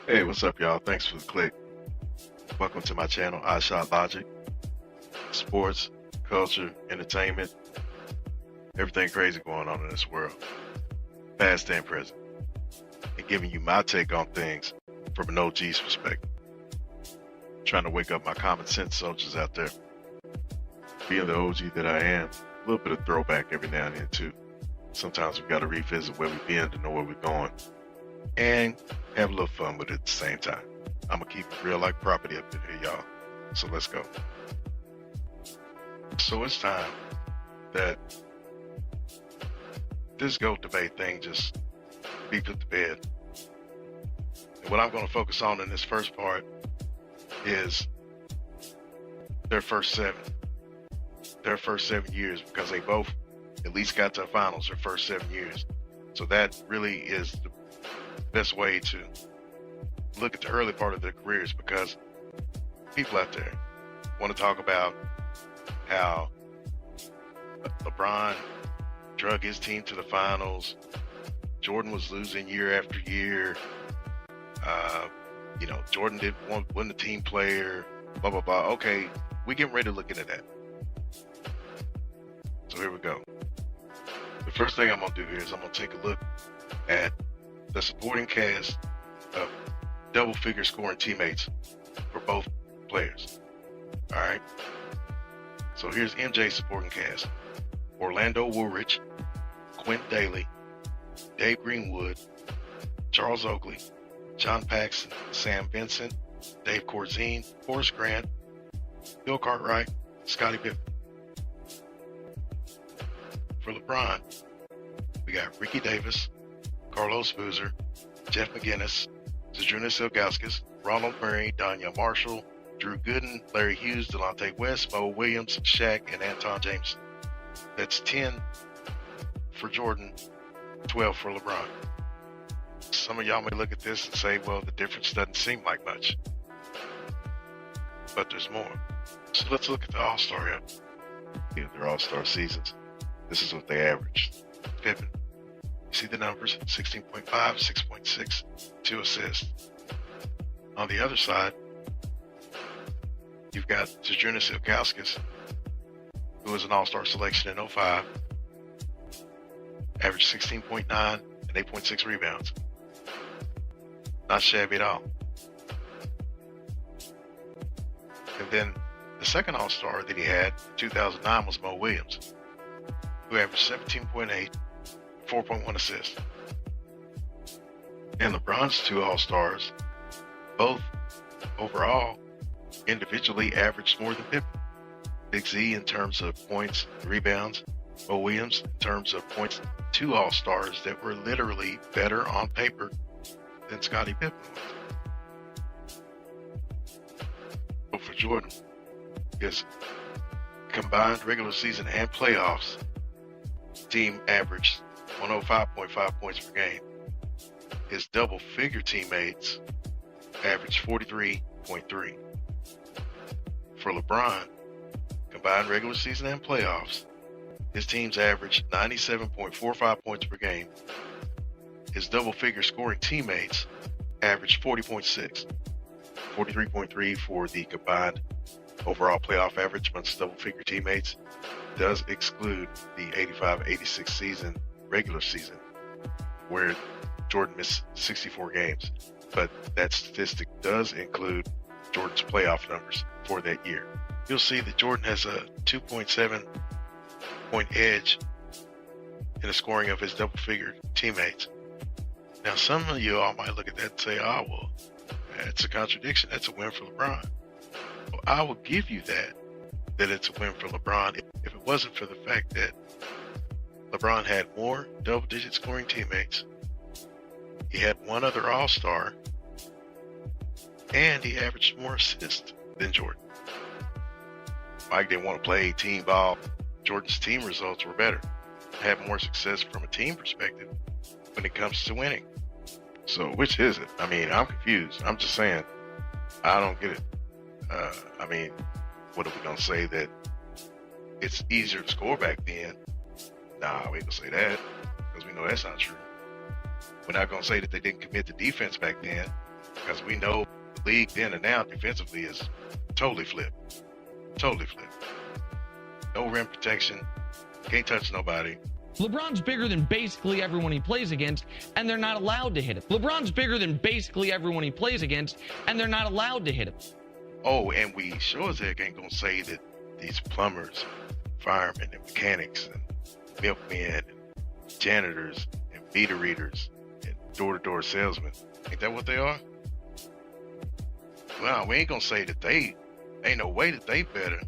Hey, what's up, y'all? Thanks for the click. Welcome to my channel, I Shot Logic. Sports, culture, entertainment, everything crazy going on in this world, past and present, and giving you my take on things from an OG's perspective. Trying to wake up my common sense soldiers out there. Being the OG that I am, a little bit of throwback every now and then too. Sometimes we got to revisit where we've been to know where we're going, and have a little fun with it at the same time. I'm gonna keep it real like property up in here, y'all. So let's go. So it's time that this GOAT debate thing just be put to bed. And what I'm gonna focus on in this first part is their first 7 years, because they both at least got to the finals their first 7 years. So that really is the best way to look at the early part of their careers, because people out there want to talk about how LeBron drug his team to the finals, Jordan was losing year after year, Jordan didn't win the team player, blah, blah, blah. Okay, we getting ready to look into that. So here we go. The first thing I'm going to do here is I'm going to take a look at the supporting cast of double-figure scoring teammates for both players. All right. So here's MJ's supporting cast: Orlando Woolrich, Quint Daly, Dave Greenwood, Charles Oakley, John Paxson, Sam Vincent, Dave Corzine, Horace Grant, Bill Cartwright, Scottie Pippen. For LeBron, we got Ricky Davis, Carlos Boozer, Jeff McGinnis, Zydrunas Ilgauskas, Ronald Murray, Danya Marshall, Drew Gooden, Larry Hughes, Delonte West, Mo Williams, Shaq, and Anton Jameson. That's 10 for Jordan, 12 for LeBron. Some of y'all may look at this and say, well, the difference doesn't seem like much. But there's more. So let's look at the All-Star. Their All-Star seasons. This is what they averaged. Pippen. You see the numbers: 16.5, 6.6, 2 assists. On the other side, you've got Zydrunas Ilgauskas, who was an All-Star selection in 05, averaged 16.9 and 8.6 rebounds. Not shabby at all. And then the second All-Star that he had in 2009 was Mo Williams, who averaged 17.8, 4.1 assists. And LeBron's two All-Stars, both overall, individually averaged more than Pippen. Big Z in terms of points, rebounds, Mo Williams in terms of points. Two All-Stars that were literally better on paper than Scottie Pippen was. But for Jordan, his combined regular season and playoffs team averaged 105.5 points per game. His double-figure teammates averaged 43.3. For LeBron, combined regular season and playoffs, his teams averaged 97.45 points per game. His double-figure scoring teammates averaged 40.6, 43.3 for the combined overall playoff average amongst double-figure teammates. Does exclude the 85-86 season, regular season, where Jordan missed 64 games. But that statistic does include Jordan's playoff numbers for that year. You'll see that Jordan has a 2.7 point edge in the scoring of his double-figure teammates. Now, some of you all might look at that and say, oh, well, that's a contradiction. That's a win for LeBron. Well, I will give you that it's a win for LeBron if it wasn't for the fact that LeBron had more double-digit scoring teammates. He had one other All-Star, and he averaged more assists than Jordan. Mike didn't want to play team ball. Jordan's team results were better. Had more success from a team perspective when it comes to winning. So which is it? I mean, I'm confused. I'm just saying, I don't get it. What are we going to say, that it's easier to score back then? Nah, we ain't going to say that, because we know that's not true. We're not going to say that they didn't commit to defense back then. because we know the league then and now defensively is totally flipped. Totally flipped. No rim protection. Can't touch nobody. LeBron's bigger than basically everyone he plays against, and they're not allowed to hit him. LeBron's bigger than basically everyone he plays against, and they're not allowed to hit him. Oh, and we sure as heck ain't gonna say that these plumbers, firemen, and mechanics, and milkmen, and janitors, and meter readers, and door-to-door salesmen, ain't that what they are? Well, we ain't gonna say that they ain't no way that they better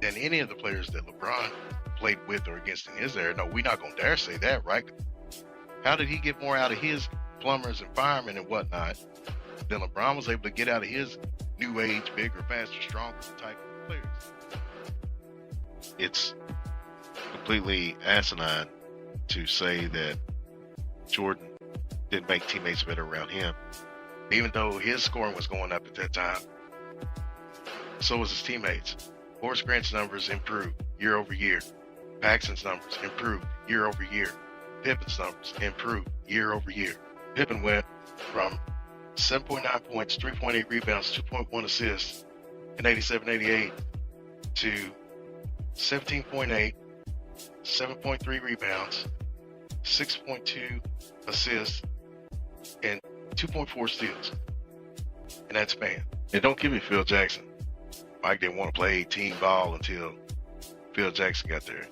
than any of the players that LeBron played with or against in his era. No, we're not gonna dare say that, right? How did he get more out of his plumbers and firemen and whatnot than LeBron was able to get out of his new age, bigger, faster, stronger type of players? It's completely asinine to say that Jordan didn't make teammates better around him. Even though his scoring was going up at that time, so was his teammates. Horace Grant's numbers improved year over year. Paxson's numbers improved year over year. Pippen's numbers improved year over year. Pippen went from 7.9 points, 3.8 rebounds, 2.1 assists in 87-88 to 17.8, 7.3 rebounds, 6.2 assists, and 2.4 steals in that span. And don't give me Phil Jackson. Mike didn't want to play team ball until Phil Jackson got there.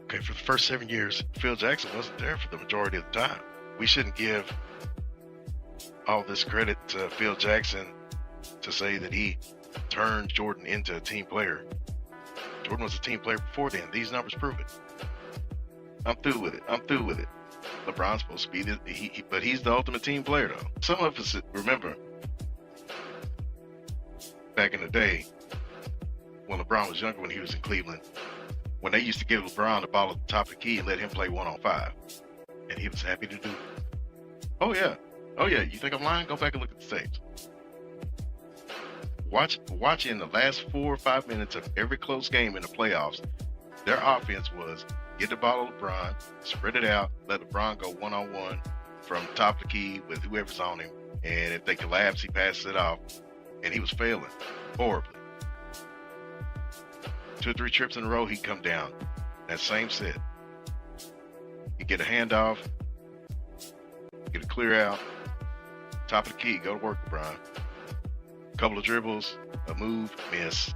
Okay, for the first 7 years, Phil Jackson wasn't there for the majority of the time. We shouldn't give all this credit to Phil Jackson to say that he turned Jordan into a team player. Jordan was a team player before then. These numbers prove it. I'm through with it. LeBron's supposed to be but he's the ultimate team player, though. Some of us remember back in the day when LeBron was younger, when he was in Cleveland, when they used to give LeBron the ball at the top of the key and let him play 1-on-5, and he was happy to do it. Oh yeah. You think I'm lying? Go back and look at the tapes. Watch in the last 4 or 5 minutes of every close game in the playoffs, their offense was get the ball to LeBron, spread it out, let LeBron go 1-on-1 from top of the key with whoever's on him, and if they collapse, he passes it off, and he was failing horribly. 2 or 3 trips in a row, he'd come down. That same set. He'd get a handoff, get a clear out, top of the key, go to work, LeBron. Couple of dribbles, a move, miss.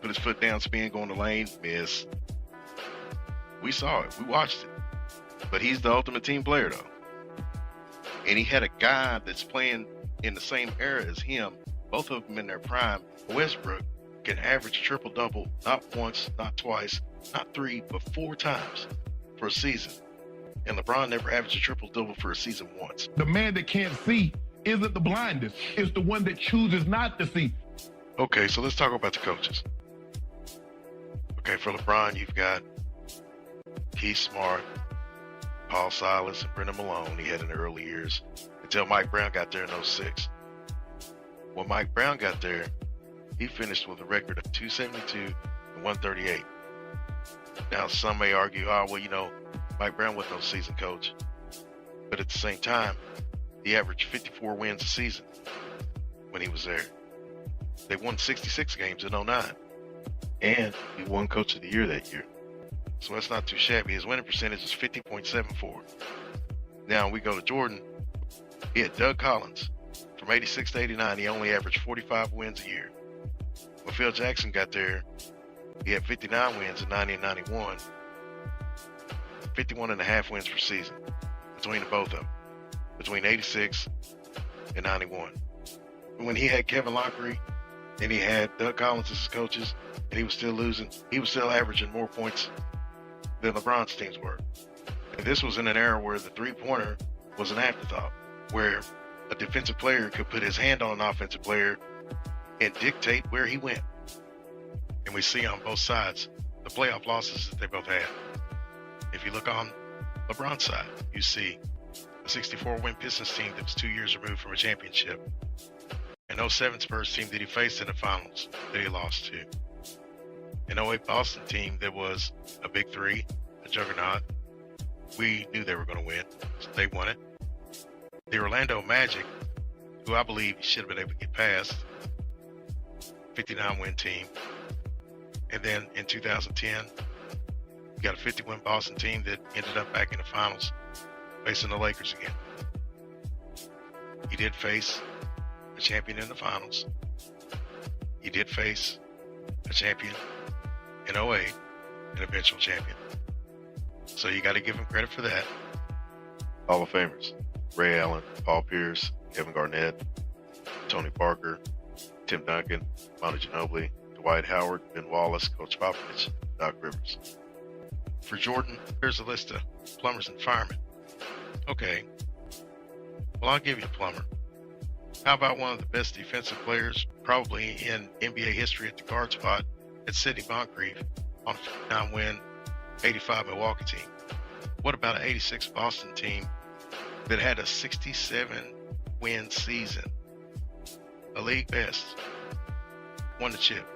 Put his foot down, spin, go in the lane, miss. We saw it. We watched it. But he's the ultimate team player, though. And he had a guy that's playing in the same era as him, both of them in their prime. Westbrook can average triple-double not once, not twice, not 3, but 4 times for a season. And LeBron never averaged a triple-double for a season once. The man that can't see isn't the blindest. It's the one that chooses not to see. Okay, so let's talk about the coaches. Okay, for LeBron, you've got Keith Smart, Paul Silas, and Brendan Malone he had in the early years until Mike Brown got there in 2006. When Mike Brown got there, he finished with a record of 272 and 138. Now, some may argue, Mike Brown wasn't no season coach. But at the same time, he averaged 54 wins a season when he was there. They won 66 games in 2009. And he won Coach of the Year that year. So that's not too shabby. His winning percentage is 50.74. Now we go to Jordan. He had Doug Collins. From 86 to 89, he only averaged 45 wins a year. When Phil Jackson got there, he had 59 wins in 90 and 91. 51 and a half wins per season between the both of them, between 86 and 91. When he had Kevin Lockery and he had Doug Collins as his coaches, and he was still losing, he was still averaging more points than LeBron's teams were. And this was in an era where the three-pointer was an afterthought, where a defensive player could put his hand on an offensive player and dictate where he went. And we see on both sides the playoff losses that they both had. If you look on LeBron's side, you see a 64-win Pistons team that was 2 years removed from a championship. An 07 Spurs team that he faced in the finals that he lost to. An 08 Boston team that was a big three, a juggernaut. We knew they were going to win, so they won it. The Orlando Magic, who I believe he should have been able to get past, 59-win team. And then in 2010, you got a 50-win Boston team that ended up back in the finals, facing the Lakers again. He did face a champion in the finals. He did face a champion in 08, an eventual champion. So you got to give him credit for that. Hall of Famers: Ray Allen, Paul Pierce, Kevin Garnett, Tony Parker, Tim Duncan, Manu Ginobili, Dwight Howard, Ben Wallace, Coach Popovich, Doc Rivers. For Jordan, here's a list of plumbers and firemen. Okay, well, I'll give you a plumber. How about one of the best defensive players probably in NBA history at the guard spot at Sidney Moncrief on a 59-win 85 Milwaukee team? What about an 86 Boston team that had a 67-win season? A league best. Won the chip.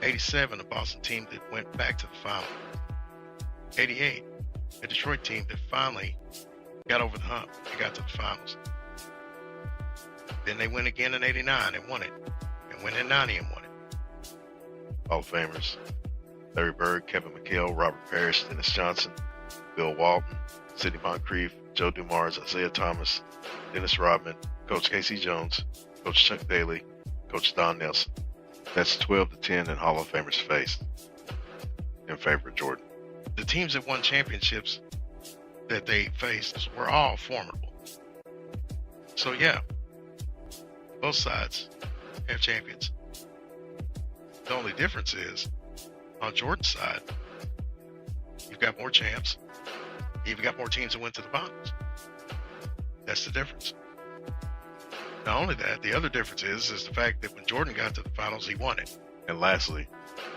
87, a Boston team that went back to the final. 88, a Detroit team that finally got over the hump and got to the finals. Then they went again in 89 and won it. And went in 90 and won it. Hall of Famers: Larry Bird, Kevin McHale, Robert Parrish, Dennis Johnson, Bill Walton, Sidney Moncrief, Joe Dumars, Isaiah Thomas, Dennis Rodman, Coach Casey Jones, Coach Chuck Daly, Coach Don Nelson. That's 12 to 10 in Hall of Famers faced in favor of Jordan. The teams that won championships that they faced were all formidable. So yeah, both sides have champions. The only difference is, on Jordan's side, you've got more champs. You've got more teams that went to the finals. That's the difference. Not only that, the other difference is the fact that when Jordan got to the finals, he won it. And lastly,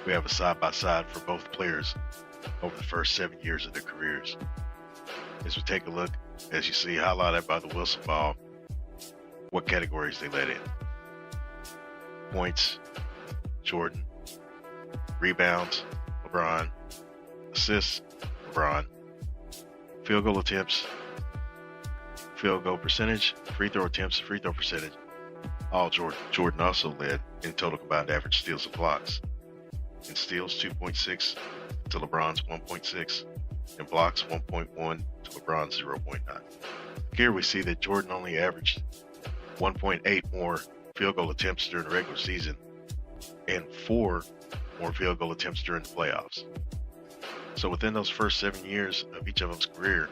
we have a side-by-side for both players over the first 7 years of their careers. As we take a look, as you see highlighted by the Wilson ball, what categories they led in. Points, Jordan. Rebounds, LeBron. Assists, LeBron. Field goal attempts, field goal percentage, free throw attempts, free throw percentage, all Jordan. Jordan also led in total combined average steals and blocks. In steals, 2.6 to LeBron's 1.6, and blocks, 1.1 to LeBron's 0.9. Here we see that Jordan only averaged 1.8 more field goal attempts during the regular season and 4 more field goal attempts during the playoffs. So within those first 7 years of each of them's career,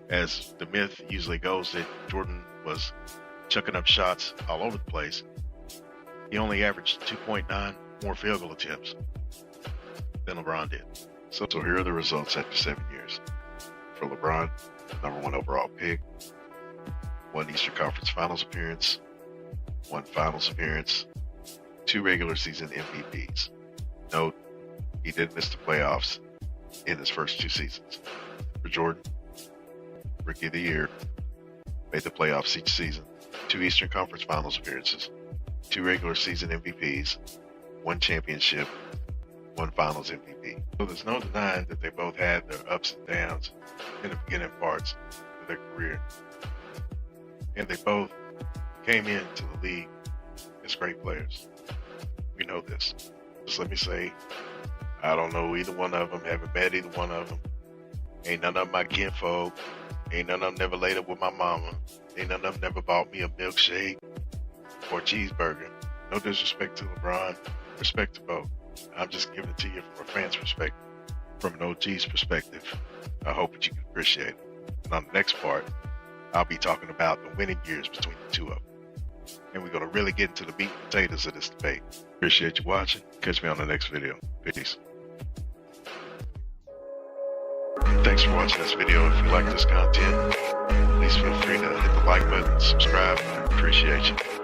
as the myth usually goes that Jordan was chucking up shots all over the place, he only averaged 2.9 more field goal attempts than LeBron did. So here are the results after 7 years. For LeBron, number 1 overall pick, 1 Eastern Conference Finals appearance, 1 Finals appearance, 2 regular season MVPs. Note, he did miss the playoffs in his first 2 seasons. For Jordan, Rookie of the Year, made the playoffs each season, 2 Eastern Conference Finals appearances, 2 regular season MVPs, 1 championship, 1 Finals MVP. So there's no denying that they both had their ups and downs in the beginning parts of their career. And they both came into the league as great players. We know this. Just let me say, I don't know either one of them, haven't met either one of them. Ain't none of them my kinfolk. Ain't none of them never laid up with my mama. Ain't none of them never bought me a milkshake or a cheeseburger. No disrespect to LeBron, respect to both. I'm just giving it to you from a fan's perspective, from an OG's perspective. I hope that you can appreciate it. And on the next part, I'll be talking about the winning years between the two of them. And we're going to really get into the meat and potatoes of this debate. Appreciate you watching. Catch me on the next video. Peace. Thanks for watching this video. If you like this content, please feel free to hit the like button, subscribe. I appreciate you.